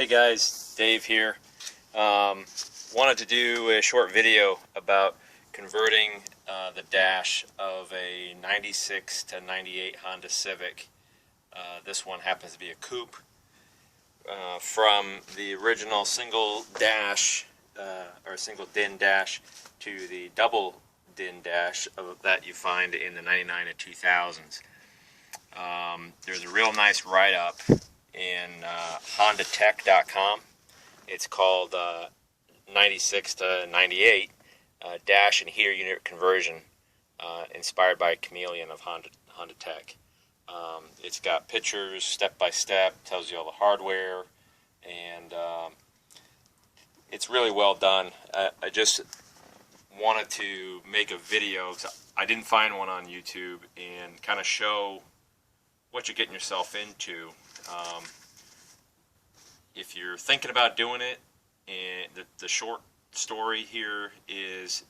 Hey guys, Dave here. Wanted to do a short video about converting the dash of a 96 to 98 Honda Civic. This one happens to be a coupe. From the original single dash or single DIN dash to the double DIN dash that you find in the 99 and 2000s. There's a real nice write-up in HondaTech.com. It's called 96 to 98 dash and here unit conversion, inspired by Chameleon of Honda Tech. It's got pictures, step by step, tells you all the hardware, and it's really well done. I just wanted to make a video. I didn't find one on YouTube, and kind of show what you're getting yourself into. If you're thinking about doing it, and the short story here is,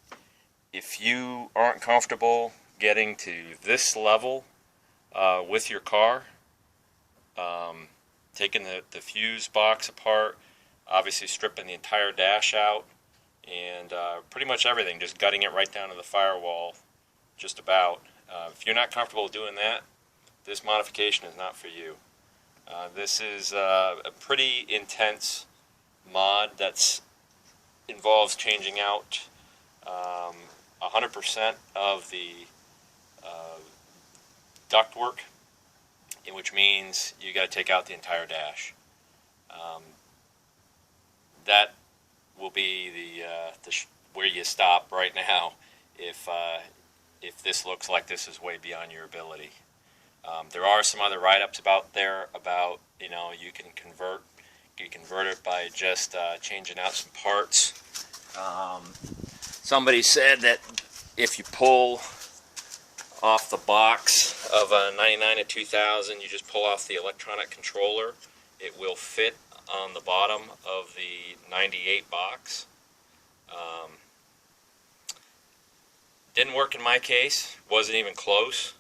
if you aren't comfortable getting to this level with your car, taking the fuse box apart, obviously stripping the entire dash out, and pretty much everything, just gutting it right down to the firewall, just about. If you're not comfortable doing that, this modification is not for you. This is a pretty intense mod that involves changing out 100% of the ductwork, which means you got to take out the entire dash. That will be where you stop right now if this looks like this is way beyond your ability. There are some other write-ups about you can convert it by just changing out some parts. Somebody said that if you pull off the box of a 99 to 2000, you just pull off the electronic controller, it will fit on the bottom of the 98 box. Didn't work in my case, wasn't even close.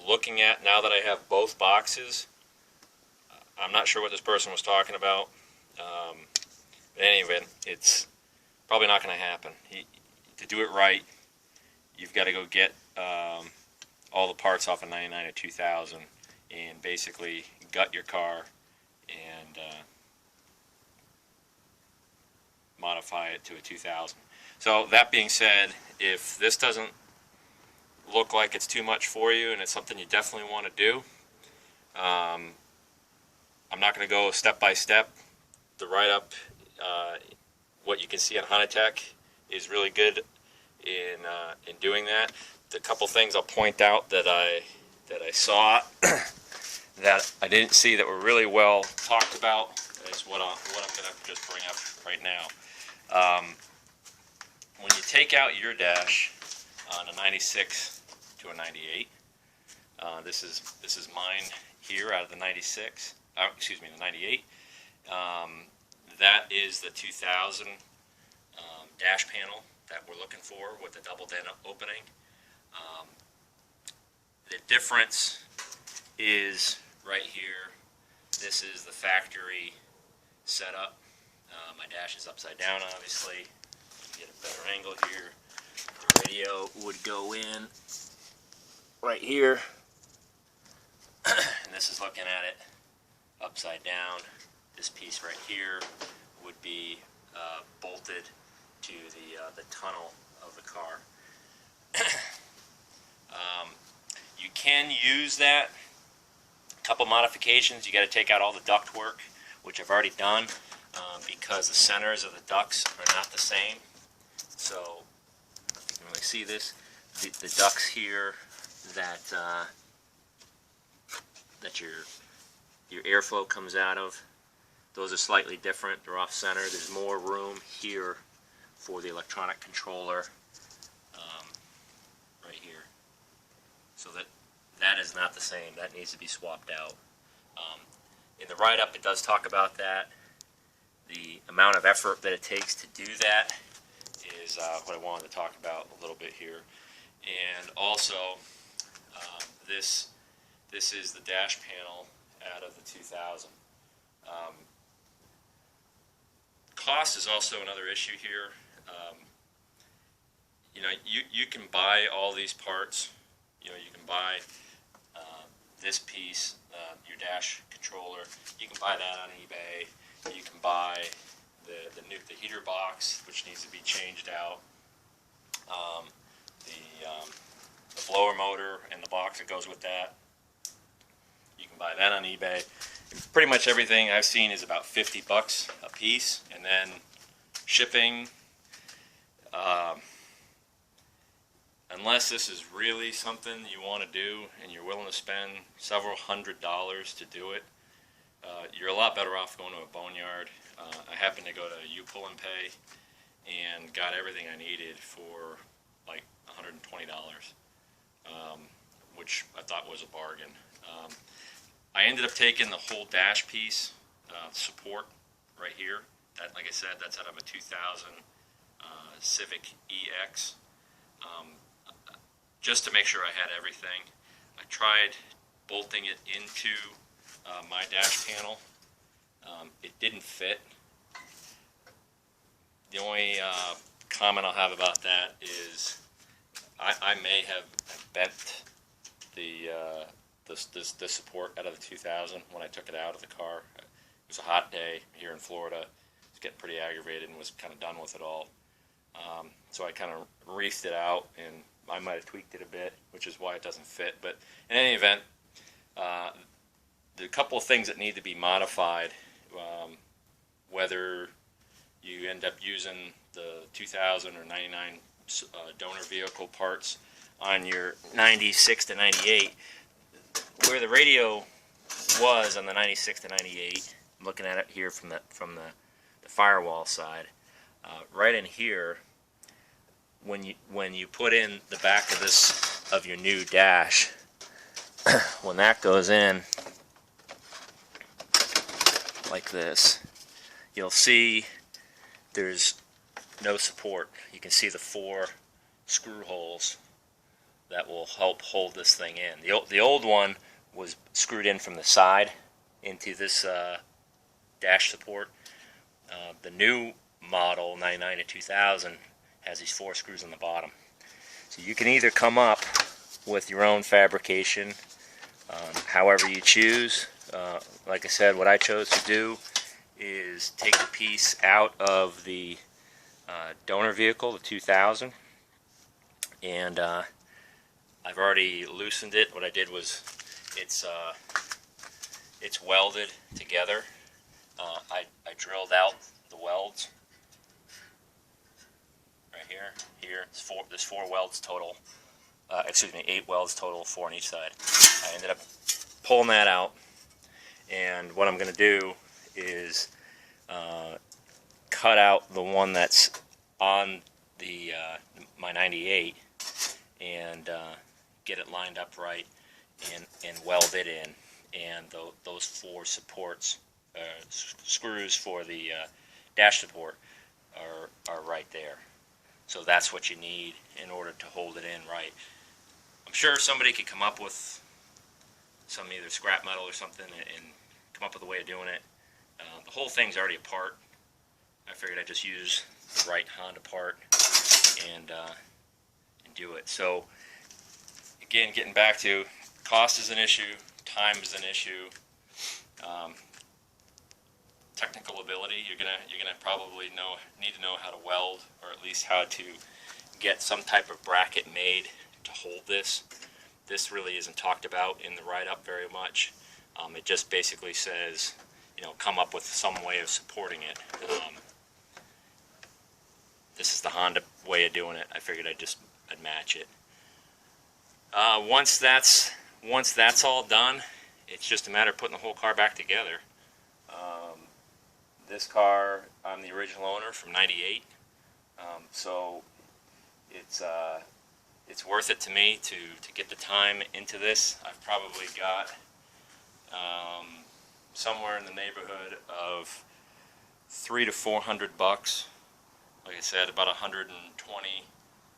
Looking at, now that I have both boxes, I'm not sure what this person was talking about. But anyway, it's probably not going to happen. To do it right, you've got to go get all the parts off of 99 to 2000 and basically gut your car and modify it to a 2000. So that being said, if this doesn't look like it's too much for you and it's something you definitely want to do, I'm not going to go step by step. The write-up, what you can see on Honda Tech, is really good in doing that. The couple things I'll point out that I saw that I didn't see that were really well talked about is what I'm going to just bring up right now. When you take out your dash on a 96 to a 98, this is mine here out of the 96. Excuse me, the 98. That is the 2000 dash panel that we're looking for with the double DIN opening. The difference is right here. This is the factory setup. My dash is upside down, obviously. Get a better angle here. The radio would go in right here, and this is looking at it upside down. This piece right here would be bolted to the tunnel of the car. You can use that. A couple modifications. You got to take out all the duct work, which I've already done, because the centers of the ducts are not the same. So you can really see this. The ducts here that your airflow comes out of, those are slightly different. They're off center. There's more room here for the electronic controller, right here. So that is not the same. That needs to be swapped out. In the write-up, it does talk about that. The amount of effort that it takes to do that is what I wanted to talk about a little bit here. And also, this is the dash panel out of the 2000. cost is also another issue here. You know, you can buy all these parts. You know, you can buy this piece, your dash controller. You can buy that on eBay. You can buy the heater box, which needs to be changed out. The blower motor and the box that goes with that. You can buy that on eBay. Pretty much everything I've seen is about $50 a piece, and then shipping. Unless this is really something you want to do and you're willing to spend several $100s to do it, you're a lot better off going to a boneyard. I happened to go to U-Pull and Pay and got everything I needed for like $120, which I thought was a bargain. I ended up taking the whole dash piece, support right here. That, like I said, that's out of a 2000 Civic EX. Just to make sure I had everything. I tried bolting it into my dash panel. It didn't fit. The only comment I'll have about that is I may have bent the support out of the 2000 when I took it out of the car. It was a hot day here in Florida. I was getting pretty aggravated and was kind of done with it all. So I kind of reefed it out, and I might have tweaked it a bit, which is why it doesn't fit. But in any event, the couple of things that need to be modified, whether you end up using the 2000 or 99 donor vehicle parts on your 96 to 98, where the radio was on the 96 to 98, I'm looking at it here from the firewall side, right in here. When you put in the back of your new dash, when that goes in like this, you'll see there's no support. You can see the 4 screw holes that will help hold this thing in. The old one was screwed in from the side into this dash support. The new model 99 to 2000 has these 4 screws on the bottom. So you can either come up with your own fabrication, however you choose. Like I said, what I chose to do is take the piece out of the donor vehicle, the 2000, and I've already loosened it. What I did was it's welded together. I drilled out the welds. Here, there's 4 welds total. 8 welds total, 4 on each side. I ended up pulling that out, and what I'm going to do is cut out the one that's on the my 98 and get it lined up right and weld it in. And those 4 supports, screws for the dash support are right there. So that's what you need in order to hold it in right. I'm sure somebody could come up with some either scrap metal or something and come up with a way of doing it. The whole thing's already apart. I figured I'd just use the right Honda part and do it. So again, getting back to cost is an issue, time is an issue. Technical ability, you're gonna probably need to know how to weld, or at least how to get some type of bracket made to hold this. This really isn't talked about in the write-up very much. It just basically says, come up with some way of supporting it. This is the Honda way of doing it. I figured I'd match it. Once that's all done, it's just a matter of putting the whole car back together. This car, I'm the original owner from '98, so it's worth it to me to get the time into this. I've probably got somewhere in the neighborhood of $300 to $400. Like I said, about 120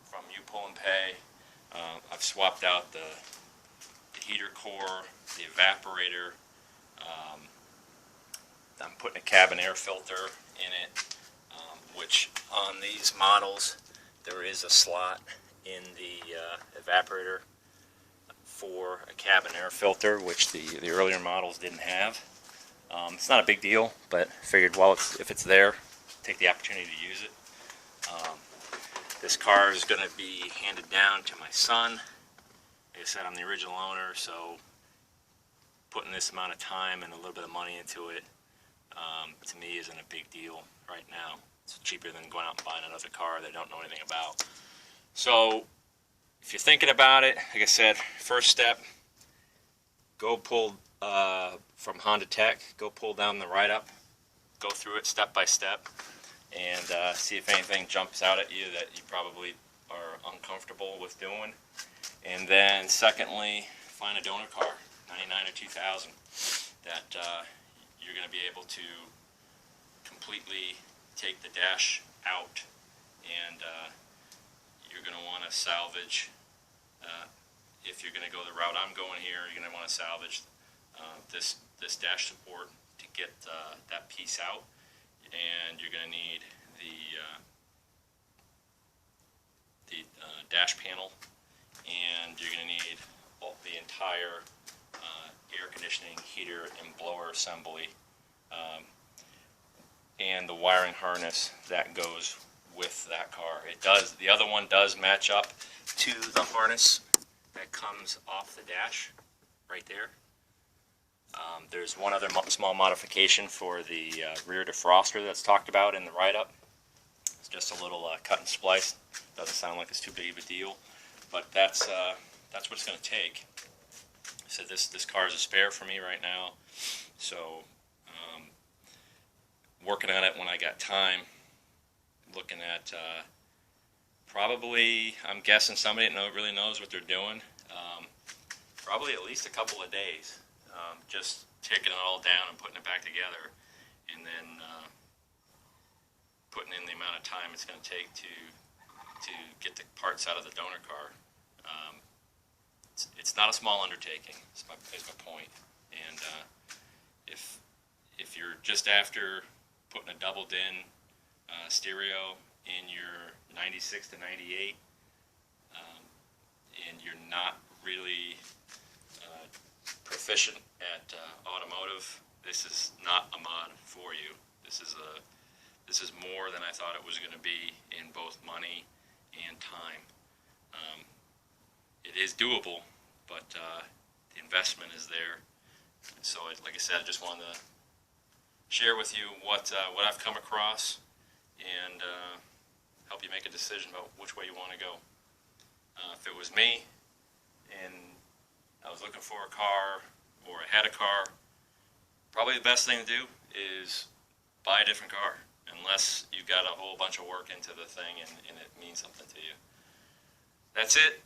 from U-Pull and Pay. I've swapped out the heater core, the evaporator. I'm putting a cabin air filter in it. which on these models there is a slot in the evaporator for a cabin air filter, which the earlier models didn't have. It's not a big deal, but figured, well, if it's there, take the opportunity to use it. This car is going to be handed down to my son. Like I said, I'm the original owner, so putting this amount of time and a little bit of money into it, to me, isn't a big deal right now. It's cheaper than going out and buying another car that I don't know anything about. So if you're thinking about it, like I said, first step, go pull from Honda Tech, go pull down the write-up, go through it step by step, and see if anything jumps out at you that you probably are uncomfortable with doing. And then secondly, find a donor car, 99 or 2000, that you're going to be able to completely take the dash out, and you're going to want to salvage, if you're going to go the route I'm going here, you're going to want to salvage this dash support to get that piece out, and you're going to need the dash panel, and you're going to need the entire air conditioning heater and blower assembly, and the wiring harness that goes with that car. It does. The other one does match up to the harness that comes off the dash right there. There's one other small modification for the rear defroster that's talked about in the write-up. It's just a little cut and splice. Doesn't sound like it's too big of a deal, but that's what it's going to take. So this car is a spare for me right now, so working on it when I got time. Looking at probably, I'm guessing somebody that really knows what they're doing. Probably at least a couple of days, just taking it all down and putting it back together, and then putting in the amount of time it's going to take to get the parts out of the donor car. It's not a small undertaking. Is my point. And if you're just after putting a double-din stereo in your 96 to 98, and you're not really proficient at automotive, this is not a mod for you. This is more than I thought it was going to be in both money and time. It is doable, but the investment is there. So, like I said, I just wanted to share with you what I've come across, and help you make a decision about which way you want to go. If it was me and I was looking for a car, or I had a car, probably the best thing to do is buy a different car, unless you've got a whole bunch of work into the thing and it means something to you. That's it.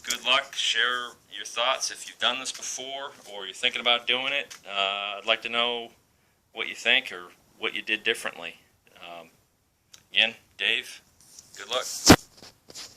Good luck. Share your thoughts if you've done this before or you're thinking about doing it. I'd like to know what you think or what you did differently. Again, Dave, good luck.